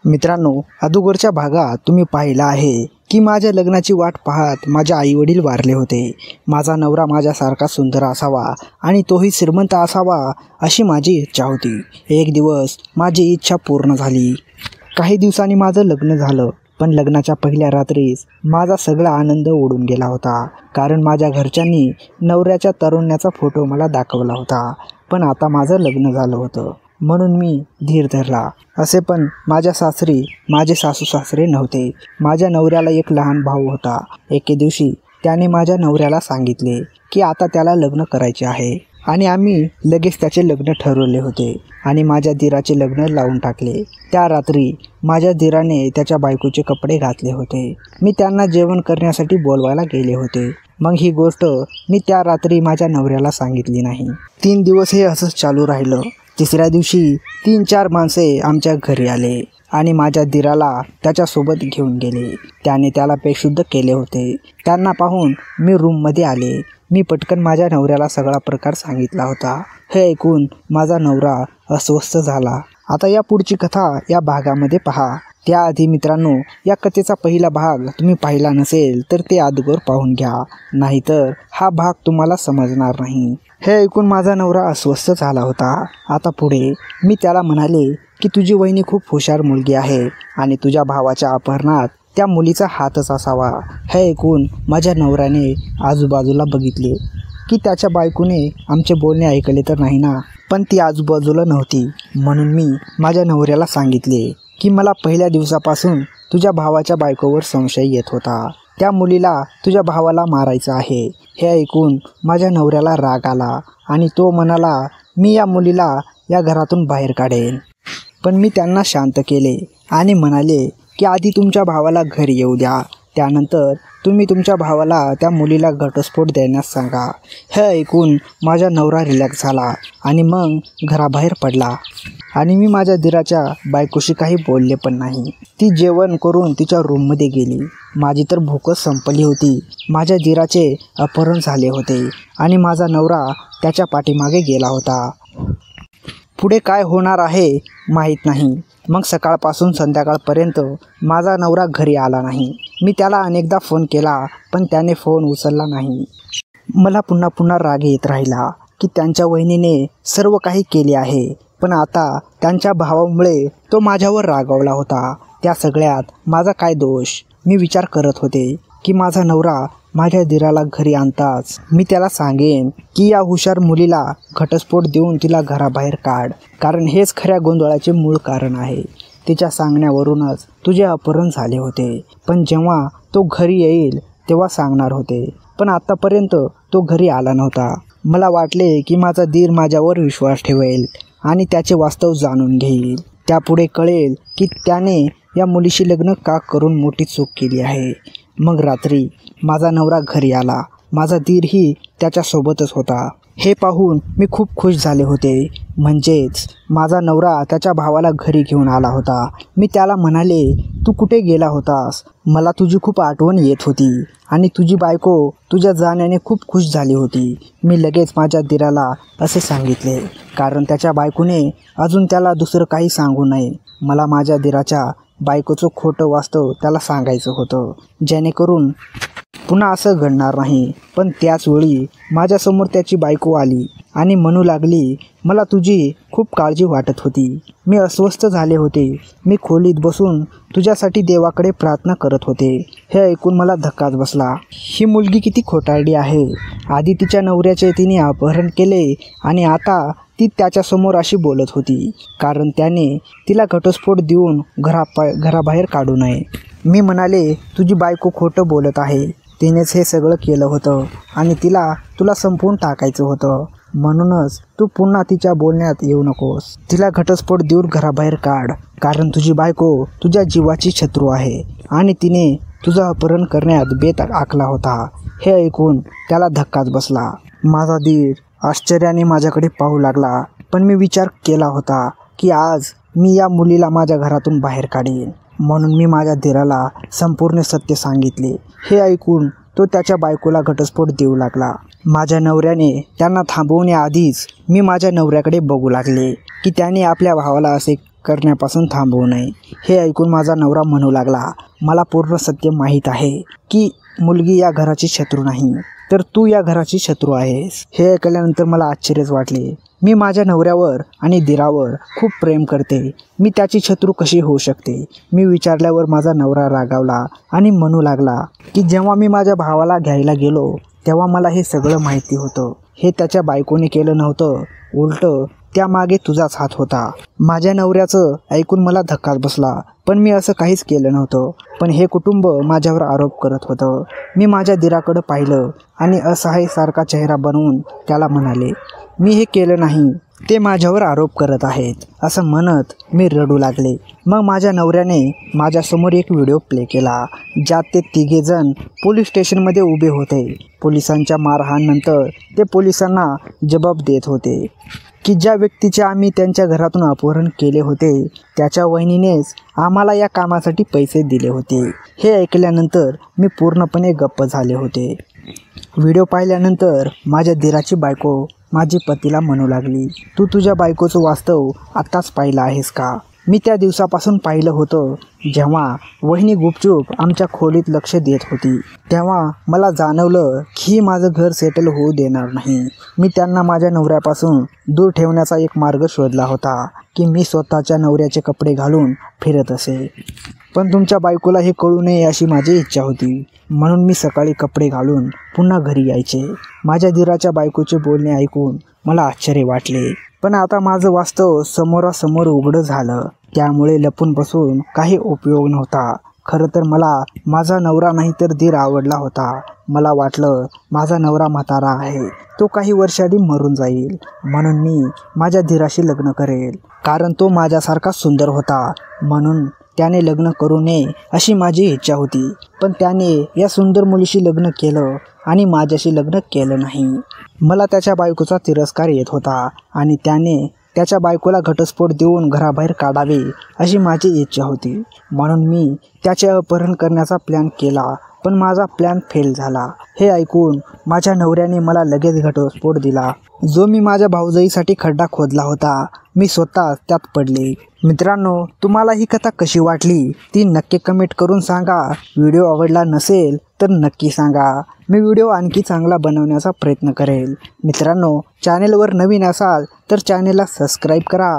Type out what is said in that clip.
मित्रांनो, अगोदरच्या भागात तुम्ही पाहिलं आहे की माझ्या लग्नाची वाट पाहत माझे आईवडील वारले होते. माझा नवरा माझ्यासारखा सुंदर असावा आणि तोही श्रीमंत असावा अशी माझी इच्छा होती. एक दिवस माझी इच्छा पूर्ण झाली. काही दिवसांनी माझं लग्न झालं. पण लग्नाच्या पहिल्या रात्रीच माझा सगळा आनंद उडून गेला होता. कारण माझ्या घरच्यांनी नवऱ्याच्या तारुण्याचा फोटो मला दाखवला होता. पण आता माझं लग्न झालं होतं म्हणून मी धीर धरला. असे पण माझ्या सासरी माझे सासू सासरे नव्हते. माझ्या नवऱ्याला एक लहान भाऊ होता. एके दिवशी त्याने माझ्या नवऱ्याला सांगितले की आता त्याला लग्न करायचे आहे आणि आम्ही लगेच त्याचे लग्न ठरवले होते आणि माझ्या दीराचे लग्न लावून टाकले. त्या रात्री माझ्या दीराने त्याच्या बायकोचे कपडे घातले होते. मी त्यांना जेवण करण्यासाठी बोलवायला गेले होते. मग ही गोष्ट मी त्या रात्री माझ्या नवऱ्याला सांगितली नाही. 3 दिवस हे असंच चालू राहिलं. तिसऱ्या दिवशी 3-4 माणसे आमच्या घरी आले आणि माझ्या दीराला त्याच्यासोबत घेऊन गेले. त्याने त्याला बेशुद्ध केले होते. त्यांना पाहून मी रूममध्ये आले. मी पटकन माझ्या नवऱ्याला सगळा प्रकार सांगितला होता. हे ऐकून माझा नवरा अस्वस्थ झाला. आता या पुढची कथा या भागामध्ये पहा. त्याआधी मित्रांनो, या कथेचा पहिला भाग तुम्ही पाहिला नसेल तर ते अगोदर पाहून घ्या, नाहीतर हा भाग तुम्हाला समजणार नाही. हे ऐकून माझा नवरा अस्वस्थ झाला होता. आता पुढे मी त्याला म्हणाले की तुझी वहिनी खूप हुशार मुलगी आहे आणि तुझ्या भावाच्या अपहरणात त्या मुलीचा हातच असावा. हे ऐकून माझ्या नवऱ्याने आजूबाजूला बघितले की त्याच्या बायकोने आमचे बोलणे ऐकले तर नाही ना. पण ती आजूबाजूला नव्हती. म्हणून मी माझ्या नवऱ्याला सांगितले की मला पहिल्या दिवसापासून तुझ्या भावाच्या बायकोवर संशय येत होता. त्या मुलीला तुझ्या भावाला मारायचं आहे. हे ऐकून माझ्या नवऱ्याला राग आला आणि तो म्हणाला मी या मुलीला या घरातून बाहेर काढेन. पण मी त्यांना शांत केले आणि म्हणाले की आधी तुमच्या भावाला घरी येऊ द्या, त्यानंतर तुम्ही तुमच्या भावाला त्या मुलीला घटस्फोट देण्यास सांगा. हे ऐकून माझा नवरा रिलॅक्स झाला आणि मग घराबाहेर पडला आणि मी माझ्या दीराच्या बायकोशी काही बोलले पण नाही. ती जेवण करून तिच्या रूममध्ये गेली. माझी तर भूकच संपली होती. माझ्या दीराचे अपहरण झाले होते आणि माझा नवरा त्याच्या पाठीमागे गेला होता. पुढे काय होणार आहे माहीत नाही. मग सकाळपासून संध्याकाळपर्यंत माझा नवरा घरी आला नाही. मी त्याला अनेकदा फोन केला पण त्याने फोन उचलला नाही. मला पुन्हा पुन्हा राग येत राहिला की त्यांच्या वहिनीने सर्व काही केले आहे, पण आता त्यांच्या भावामुळे तो माझ्यावर रागावला होता. त्या सगळ्यात माझा काय दोष? मी विचार करत होते की माझा नवरा माझ्या दीराला घरी आणताच मी त्याला सांगेन की या हुशार मुलीला घटस्फोट देऊन तिला घराबाहेर काढ, कारण हेच खऱ्या गोंधळाचे मूळ कारण आहे. तिच्या सांगण्यावरूनच तुझे अपहरण झाले होते. पण जेव्हा तो घरी येईल तेव्हा सांगणार होते, पण आत्तापर्यंत तो घरी आला नव्हता. मला वाटले की माझा दीर माझ्यावर विश्वास ठेवेल आणि त्याचे वास्तव जाणून घेईल. त्यापुढे कळेल की त्याने या मुलीशी लग्न का करून मोठी चूक केली आहे. मग रात्री माझा नवरा घरी आला. माझा दीरही त्याच्यासोबतच होता. हे पाहून मी खूप खुश झाले होते. म्हणजेच माझा नवरा त्याच्या भावाला घरी घेऊन आला होता. मी त्याला म्हणाले तू कुठे गेला होतास? मला तुझी खूप आठवण येत होती आणि तुझी बायको तुझ्या जाण्याने खूप खुश झाली होती. मी लगेच माझ्या दीराला असे सांगितले, कारण त्याच्या बायकोने अजून त्याला दुसरं काही सांगू नये. मला माझ्या दीराच्या बायकोचं खोटं वास्तव त्याला सांगायचं होतं, जेणेकरून पुन्हा असं घडणार नाही. पण त्याचवेळी माझ्यासमोर त्याची बायको आली आणि म्हणू लागली मला तुझी खूप काळजी वाटत होती. मी अस्वस्थ झाले होते. मी खोलीत बसून तुझ्यासाठी देवाकडे प्रार्थना करत होते. हे ऐकून मला धक्काच बसला. ही मुलगी किती खोटारडी आहे. आधी तिच्या नवऱ्याचे तिने अपहरण केले आणि आता ती त्याच्यासमोर अशी बोलत होती कारण त्याने तिला घटस्फोट देऊन घराबाहेर काढू नये. मी म्हणाले तुझी बायको खोटं बोलत आहे. तिनेच हे सगळं केलं होतं आणि तुला संपवून टाकायचं होतं. म्हणूनच तू पुन्हा तिच्या बोलण्यात येऊ नकोस. तिला घटस्फोट देऊन घराबाहेर काढ, कारण तुझी बायको तुझ्या जीवाची शत्रू आहे आणि तिने तुझं अपहरण करण्यात बेत आखला होता. हे ऐकून त्याला धक्काच बसला. माझा दीर आश्चर्याने माझ्याकडे पाहू लागला. पण मी विचार केला होता की आज मी या मुलीला माझ्या घरातून बाहेर काढेन. म्हणून मी माझ्या दीराला संपूर्ण सत्य सांगितले. हे ऐकून तो त्याच्या बायकोला घटस्फोट देऊ लागला. माझ्या नवऱ्याने त्यांना थांबवण्याआधीच मी माझ्या नवऱ्याकडे बघू लागले की त्याने आपल्या भावाला असे करण्यापासून थांबवू नये. हे ऐकून माझा नवरा म्हणू लागला, मला पूर्ण सत्य माहीत आहे की मुलगी या घराची शत्रू नाही, तर तू या घराची शत्रू आहेस. हे ऐकल्यानंतर मला आश्चर्यच वाटले. मी माझ्या नवऱ्यावर आणि दिरावर खूप प्रेम करते. मी त्याची शत्रू कशी होऊ शकते? मी विचारल्यावर माझा नवरा रागावला आणि म्हणू लागला की जेव्हा मी माझ्या भावाला घ्यायला गेलो तेव्हा मला हे सगळं माहिती होतं. हे त्याच्या बायकोने केलं नव्हतं, उलटं त्यामागे तुझाच हात होता. माझ्या नवऱ्याचं ऐकून मला धक्काच बसला, पण मी असं काहीच केलं नव्हतं. पण हे कुटुंब माझ्यावर आरोप करत होतं. मी माझ्या दिराकडं पाहिलं आणि असहायसारखा चेहरा बनवून त्याला म्हणाले, मी हे केलं नाही, ते माझ्यावर आरोप करत आहेत असं म्हणत मी रडू लागले. मग माझ्या नवऱ्याने माझ्यासमोर एक व्हिडिओ प्ले केला ज्यात ते तिघेजण पोलीस स्टेशनमध्ये उभे होते. पोलिसांच्या मारहाणनंतर ते पोलिसांना जबाब देत होते की ज्या व्यक्तीचे आम्ही त्यांच्या घरातून अपहरण केले होते त्याच्या वहिनीनेच आम्हाला या कामासाठी पैसे दिले होते. हे ऐकल्यानंतर मी पूर्णपणे गप्प झाले होते. व्हिडिओ पाहिल्यानंतर माझ्या दिराची बायको माझी पतीला म्हणू लागली, तू तुझ्या बायकोचं वास्तव आत्ताच पाहिलं आहेस का? मी त्या दिवसापासून पाहिलं होतं जेव्हा वहिनी गुपचूप आमच्या खोलीत लक्ष देत होती. तेव्हा मला जाणवलं की ही माझं घर सेटल होऊ देणार नाही. मी त्यांना माझ्या नवऱ्यापासून दूर ठेवण्याचा एक मार्ग शोधला होता की मी स्वतःच्या नवऱ्याचे कपडे घालून फिरत असे. पण तुमच्या बायकोला हे कळू नये अशी माझी इच्छा होती, म्हणून मी सकाळी कपडे घालून पुन्हा घरी यायचे. माझ्या दिराच्या बायकोचे बोलणे ऐकून मला आश्चर्य वाटले, पण आता माझं वास्तव समोरासमोर उघडं झालं. त्यामुळे लपून बसून काही उपयोग नव्हता. खरं तर मला माझा नवरा नाही तर दीर आवडला होता. मला वाटलं माझा नवरा म्हातारा आहे, तो काही वर्षांनी मरून जाईल, म्हणून मी माझ्या धीराशी लग्न करेल. कारण तो माझ्यासारखा सुंदर होता, म्हणून त्याने लग्न करू नये अशी माझी इच्छा होती. पण त्याने या सुंदर मुलीशी लग्न केलं आणि माझ्याशी लग्न केलं नाही. मला त्याच्या बायकोचा तिरस्कार येत होता आणि त्याने त्याच्या बायकोला घटस्फोट देऊन घराबाहेर काढावे अशी माझी इच्छा होती. म्हणून मी त्याचे अपहरण करण्याचा प्लॅन केला, पण माझा प्लॅन फेल झाला. हे ऐकून माझ्या नवऱ्याने मला लगेच घटस्फोट दिला. जो मी माझ्या भाऊजाईसाठी खड्डा खोदला होता, मी स्वतः त्यात पडले. मित्रांनो, तुम्हाला ही कथा कशी वाटली ती नक्की कमेंट करून सांगा. व्हिडिओ आवडला नसेल तर नक्की सांगा. मी व्हिडिओ आणखी चांगला बनवण्याचा प्रयत्न करेल. मित्रांनो, चॅनेलवर नवीन असाल तर चॅनेलला सबस्क्राईब करा.